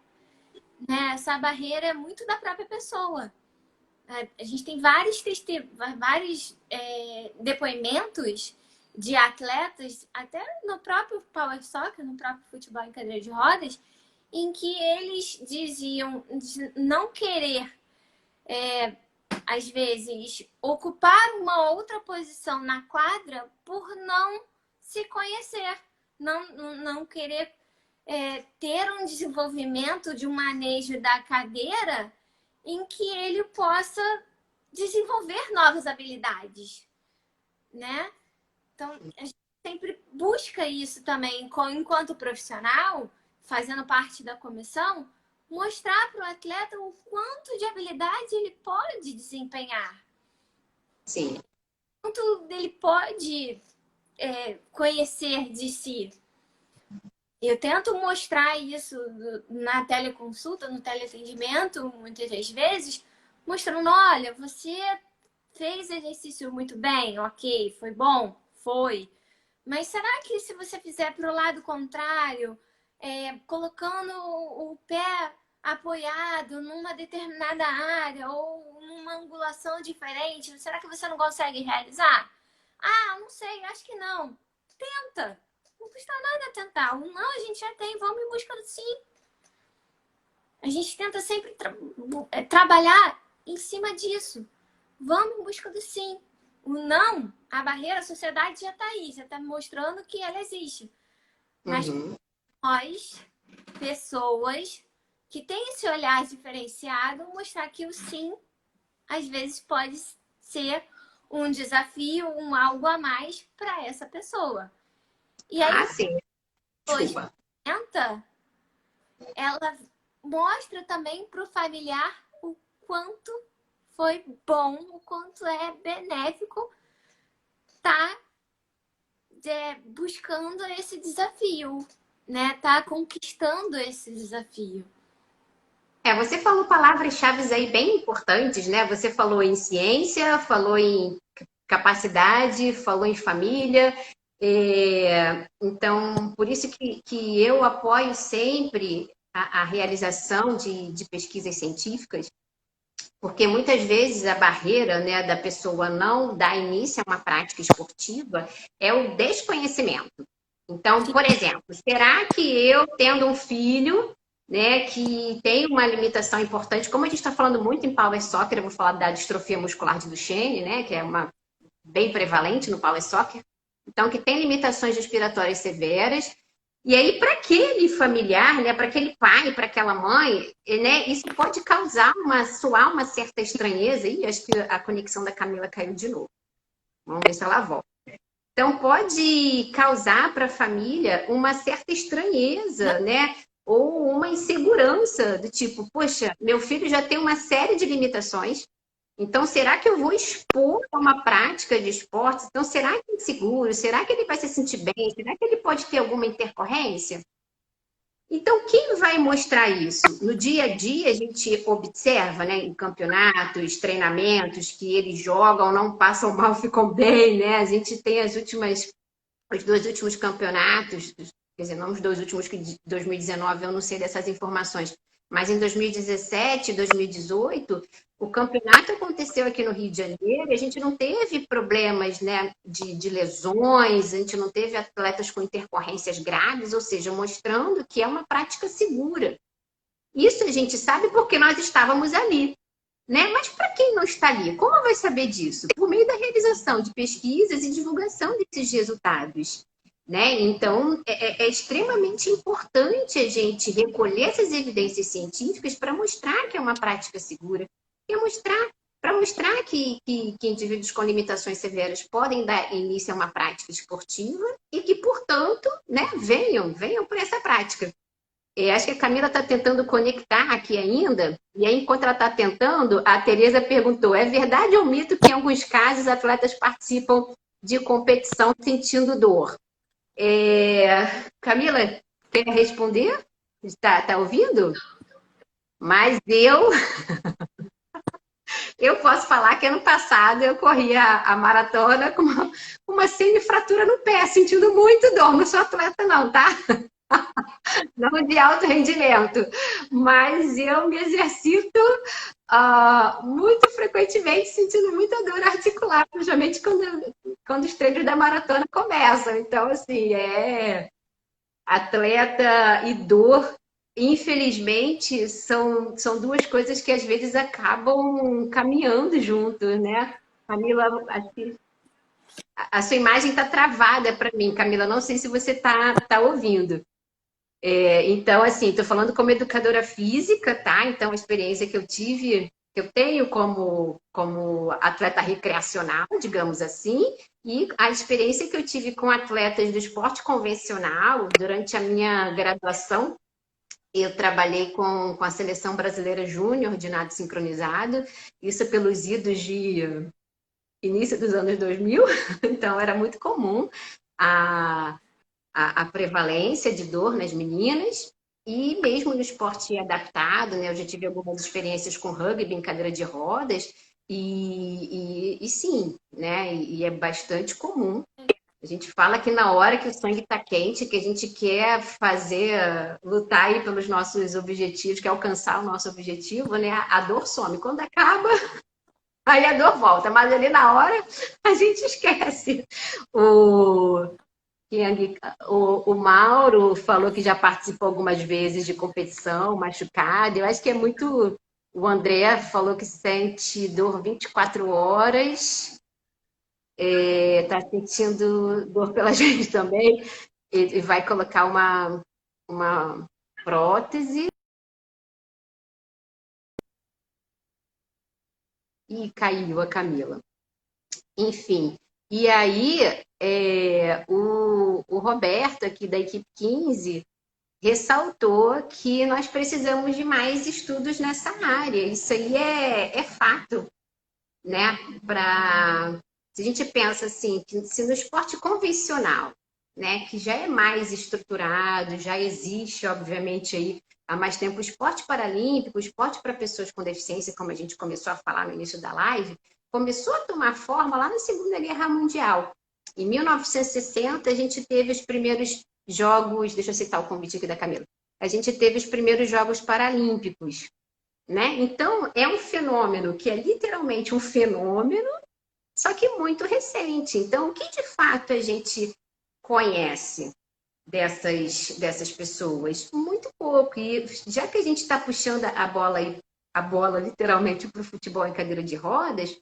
Speaker 3: né? Essa barreira é muito da própria pessoa. A gente tem vários depoimentos de atletas, até no próprio Power Soccer, no próprio futebol em cadeira de rodas, em que eles diziam de não querer, às vezes, ocupar uma outra posição na quadra por não se conhecer, não querer ter um desenvolvimento de um manejo da cadeira em que ele possa desenvolver novas habilidades, né? Então, a gente sempre busca isso também, enquanto profissional, fazendo parte da comissão, mostrar para o atleta o quanto de habilidade ele pode desempenhar.
Speaker 1: Sim.
Speaker 3: O quanto ele pode conhecer de si. Eu tento mostrar isso na teleconsulta, no teleatendimento, muitas das vezes, mostrando, olha, você fez exercício muito bem, ok, foi bom, foi. Mas será que se você fizer para o lado contrário, colocando o pé apoiado numa determinada área ou numa angulação diferente, será que você não consegue realizar? Ah, não sei, acho que não. Tenta. Não custa nada tentar. O não a gente já tem, vamos em busca do sim. A gente tenta sempre trabalhar em cima disso. Vamos em busca do sim. O não, a barreira, a sociedade já está aí, já está mostrando que ela existe. Mas nós, pessoas que têm esse olhar diferenciado, mostrar que o sim, às vezes, pode ser um desafio, algo a mais para essa pessoa. E aí,
Speaker 1: sim. Desculpa.
Speaker 3: Ela mostra também para o familiar o quanto foi bom, o quanto é benéfico estar buscando esse desafio, né? Tá conquistando esse desafio.
Speaker 1: Você falou palavras-chave aí bem importantes, né? Você falou em ciência, falou em capacidade, falou em família. Então, por isso que eu apoio sempre a realização de pesquisas científicas, porque muitas vezes a barreira, né, da pessoa não dar início a uma prática esportiva é o desconhecimento. Então, por exemplo, será que eu, tendo um filho, né, que tem uma limitação importante, como a gente está falando muito em Power Soccer, eu vou falar da distrofia muscular de Duchenne, né, que é uma bem prevalente no Power Soccer, então que tem limitações respiratórias severas. E aí, para aquele familiar, né, para aquele pai, para aquela mãe, né, isso pode soar uma certa estranheza. E acho que a conexão da Camila caiu de novo. Vamos ver se ela volta. Então, pode causar para a família uma certa estranheza, né? Ou uma insegurança do tipo, poxa, meu filho já tem uma série de limitações, então será que eu vou expor a uma prática de esportes? Então, será que é inseguro? Será que ele vai se sentir bem? Será que ele pode ter alguma intercorrência? Então, quem vai mostrar isso? No dia a dia, a gente observa, né, em campeonatos, treinamentos, que eles jogam, não passam mal, ficam bem, né? A gente tem os dois últimos campeonatos, quer dizer, não os dois últimos, que de 2019, eu não sei dessas informações, Mas em 2017, 2018, o campeonato aconteceu aqui no Rio de Janeiro e a gente não teve problemas, né, de lesões, a gente não teve atletas com intercorrências graves, ou seja, mostrando que é uma prática segura. Isso a gente sabe porque nós estávamos ali, né? Mas para quem não está ali, como vai saber disso? Por meio da realização de pesquisas e divulgação desses resultados. Né? Então, é extremamente importante a gente recolher essas evidências científicas para mostrar que é uma prática segura, para mostrar que indivíduos com limitações severas podem dar início a uma prática esportiva e que, portanto, né, venham por essa prática. Acho que a Camila está tentando conectar aqui ainda, e aí, enquanto ela está tentando, a Tereza perguntou: é verdade ou mito que em alguns casos atletas participam de competição sentindo dor? Camila, quer responder? Está ouvindo? Mas eu posso falar que ano passado eu corri a maratona com uma semifratura no pé, sentindo muito dor. Não sou atleta não, tá? Não de alto rendimento, mas eu me exercito muito frequentemente sentindo muita dor articular, principalmente quando os treinos da maratona começam. Então, assim, atleta e dor, infelizmente, são duas coisas que às vezes acabam caminhando juntos, né? Camila, acho que a sua imagem está travada para mim, Camila. Não sei se você tá ouvindo. Então, assim, estou falando como educadora física, tá? Então, a experiência que eu tive, que eu tenho como atleta recreacional, digamos assim, e a experiência que eu tive com atletas do esporte convencional durante a minha graduação. Eu trabalhei com a Seleção Brasileira Júnior de nado sincronizado, isso pelos idos de início dos anos 2000, então era muito comum a prevalência de dor nas meninas, e mesmo no esporte adaptado, né? Eu já tive algumas experiências com rugby em cadeira de rodas, e sim, né? E é bastante comum. A gente fala que na hora que o sangue está quente, que a gente quer fazer, lutar aí pelos nossos objetivos, quer alcançar o nosso objetivo, né? A dor some. Quando acaba, aí a dor volta. Mas ali na hora, a gente esquece. O, o Mauro falou que já participou algumas vezes de competição, machucado. Eu acho que é muito... O André falou que sente dor 24 horas. Está sentindo dor pela gente também, e vai colocar uma prótese. E caiu a Camila. Enfim, e aí o Roberto, aqui da equipe 15, ressaltou que nós precisamos de mais estudos nessa área. Isso aí é fato, né? Se a gente pensa assim, que se no esporte convencional, né, que já é mais estruturado, já existe, obviamente, aí há mais tempo o esporte paralímpico, o esporte para pessoas com deficiência, como a gente começou a falar no início da live, começou a tomar forma lá na Segunda Guerra Mundial. Em 1960, a gente teve os primeiros Jogos, deixa eu citar o convite aqui da Camila, a gente teve os primeiros Jogos Paralímpicos, né? Então, é um fenômeno que é literalmente um fenômeno, só que muito recente. Então, o que de fato a gente conhece dessas pessoas? Muito pouco. E já que a gente está puxando a bola literalmente para o futebol em cadeira de rodas,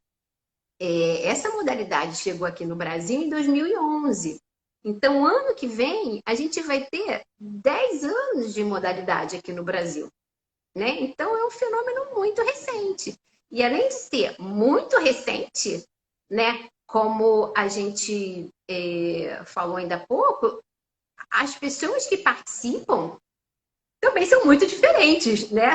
Speaker 1: essa modalidade chegou aqui no Brasil em 2011. Então, ano que vem, a gente vai ter 10 anos de modalidade aqui no Brasil, né? Então, é um fenômeno muito recente. E além de ser muito recente, né, como a gente falou ainda há pouco, as pessoas que participam também são muito diferentes, né?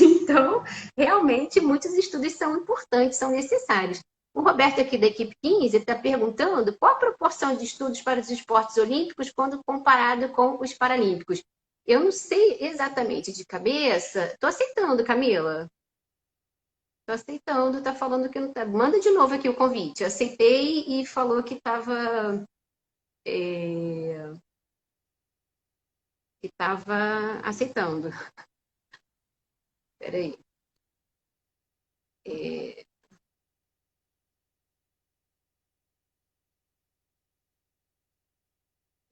Speaker 1: Então, realmente, muitos estudos são importantes, são necessários. O Roberto, aqui da equipe 15, está perguntando qual a proporção de estudos para os esportes olímpicos quando comparado com os paralímpicos. Eu não sei exatamente de cabeça. Estou aceitando, Camila. Estou aceitando, está falando que não está. Manda de novo aqui o convite. Eu aceitei e falou que estava. Que estava aceitando. Peraí. É,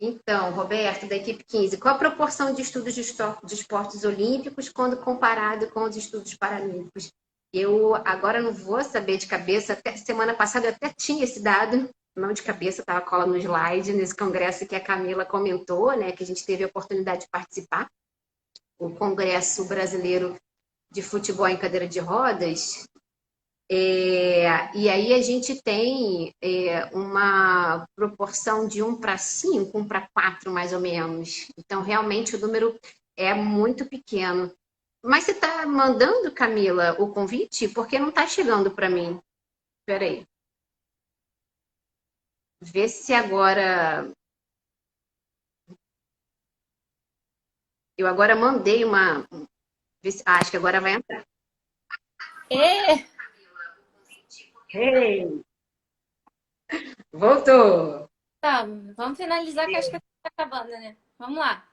Speaker 1: Então, Roberto, da equipe 15, qual a proporção de estudos de esportes olímpicos quando comparado com os estudos paralímpicos? Eu agora não vou saber de cabeça, até semana passada eu até tinha esse dado, não de cabeça, estava cola no slide, nesse congresso que a Camila comentou, né, que a gente teve a oportunidade de participar, o Congresso Brasileiro de Futebol em Cadeira de Rodas, e aí a gente tem uma proporção de 1 para 5, 1 para 4, mais ou menos. Então, realmente, o número é muito pequeno. Mas você está mandando, Camila, o convite? Porque não está chegando para mim. Espera aí. Vê se agora... Eu agora mandei uma... acho que agora vai entrar.
Speaker 3: E...
Speaker 1: Hey! Voltou!
Speaker 3: Tá, vamos finalizar que acho que tá acabando, né? Vamos lá.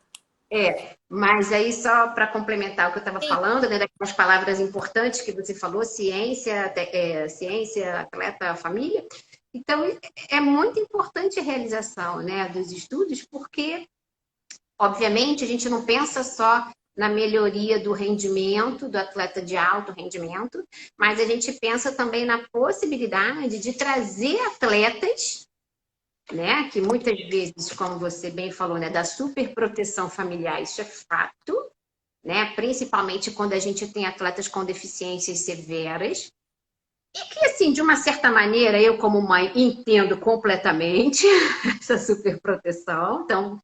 Speaker 1: Mas aí só para complementar o que eu estava falando, né, daquelas palavras importantes que você falou, ciência, ciência, atleta, família. Então, é muito importante a realização, né, dos estudos, porque, obviamente, a gente não pensa só na melhoria do rendimento do atleta de alto rendimento, mas a gente pensa também na possibilidade de trazer atletas, né? Que muitas vezes, como você bem falou, né, da superproteção familiar, isso é fato, né? Principalmente quando a gente tem atletas com deficiências severas. E que, assim, de uma certa maneira, eu como mãe entendo completamente essa superproteção. Então,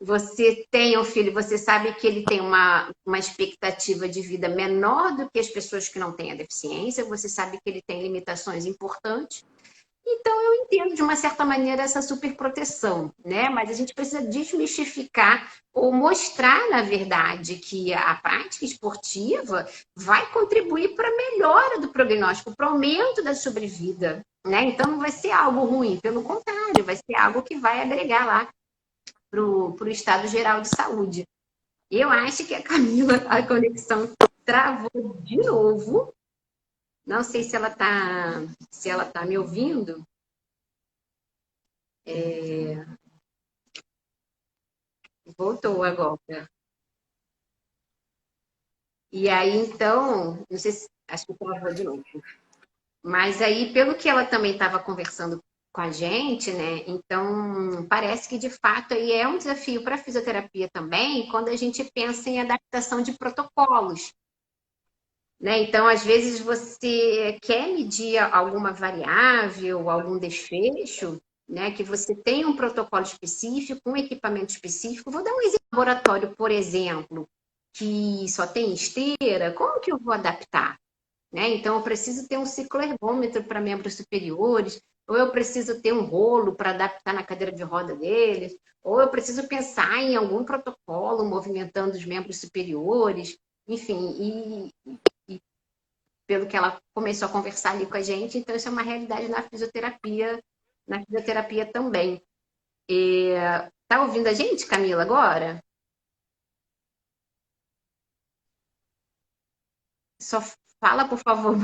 Speaker 1: você tem um filho, você sabe que ele tem uma expectativa de vida menor do que as pessoas que não têm a deficiência, você sabe que ele tem limitações importantes. Então, eu entendo, de uma certa maneira, essa superproteção, né? Mas a gente precisa desmistificar ou mostrar, na verdade, que a prática esportiva vai contribuir para a melhora do prognóstico, para o aumento da sobrevida, né? Então, não vai ser algo ruim, pelo contrário, vai ser algo que vai agregar lá para o estado geral de saúde. Eu acho que a Camila, a conexão travou de novo. Não sei se ela tá me ouvindo. Voltou agora. E aí, então, não sei se acho que travou de novo. Mas aí, pelo que ela também estava conversando com a gente, né? Então, parece que de fato aí é um desafio para a fisioterapia também, quando a gente pensa em adaptação de protocolos. Né? Então, às vezes, você quer medir alguma variável, algum desfecho, né? Que você tem um protocolo específico, um equipamento específico. Vou dar um exemplo. Laboratório, por exemplo, que só tem esteira, como que eu vou adaptar? Né? Então, eu preciso ter um cicloergômetro para membros superiores, ou eu preciso ter um rolo para adaptar na cadeira de roda deles, ou eu preciso pensar em algum protocolo movimentando os membros superiores, enfim, pelo que ela começou a conversar ali com a gente, então isso é uma realidade na fisioterapia também. Tá ouvindo a gente, Camila, agora? Só fala, por favor,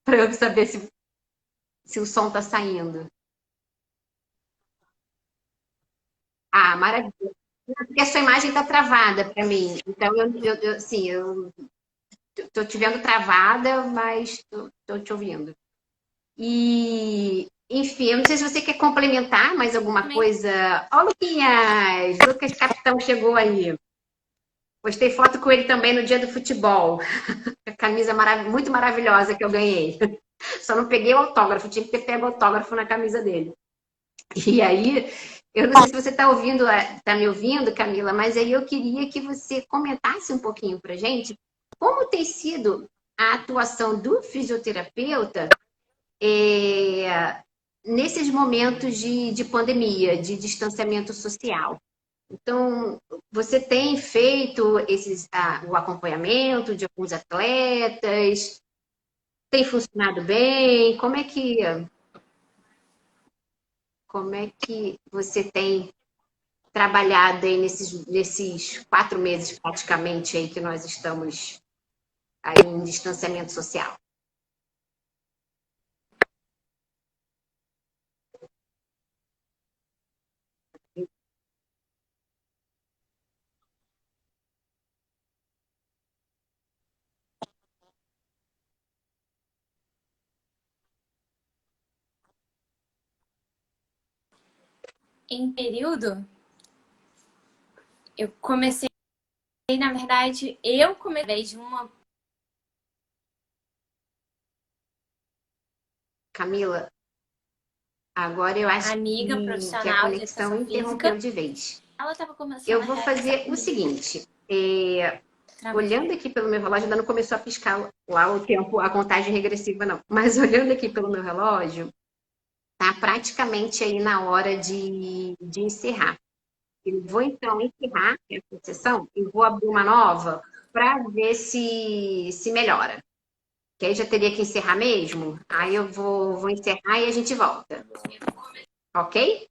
Speaker 1: para eu saber se o som está saindo. Ah, maravilha. Porque a sua imagem está travada para mim. Então, assim, eu estou te vendo travada, mas estou te ouvindo. E, enfim, eu não sei se você quer complementar mais alguma coisa. Ó, Luquinhas! Lucas Capitão chegou aí. Postei foto com ele também no dia do futebol. A camisa muito maravilhosa que eu ganhei. Só não peguei o autógrafo, tinha que ter pego o autógrafo na camisa dele. E aí, eu não sei se você está ouvindo, está me ouvindo, Camila, mas aí eu queria que você comentasse um pouquinho para gente como tem sido a atuação do fisioterapeuta nesses momentos de pandemia, de distanciamento social. Então, você tem feito o acompanhamento de alguns atletas? Tem funcionado bem? Como é que você tem trabalhado aí nesses 4 meses praticamente aí que nós estamos aí um distanciamento social.
Speaker 3: Em período, eu comecei, na verdade, de uma...
Speaker 1: Camila, agora eu acho
Speaker 3: amiga
Speaker 1: que a
Speaker 3: profissional de
Speaker 1: conexão
Speaker 3: educação
Speaker 1: interrompeu
Speaker 3: física.
Speaker 1: de vez.
Speaker 3: Ela estava começando
Speaker 1: Eu
Speaker 3: a
Speaker 1: vou
Speaker 3: realizar
Speaker 1: fazer o
Speaker 3: comigo
Speaker 1: seguinte,
Speaker 3: trabalho.
Speaker 1: olhando aqui pelo meu relógio, ainda não começou a piscar lá o tempo, a contagem regressiva não, mas olhando aqui pelo meu relógio, tá praticamente aí na hora de encerrar. Eu vou então encerrar essa sessão e vou abrir uma nova para ver se melhora. Que aí já teria que encerrar mesmo. Aí eu vou encerrar e a gente volta. Ok?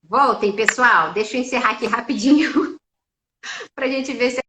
Speaker 1: Voltem, pessoal. Deixa eu encerrar aqui rapidinho para a gente ver se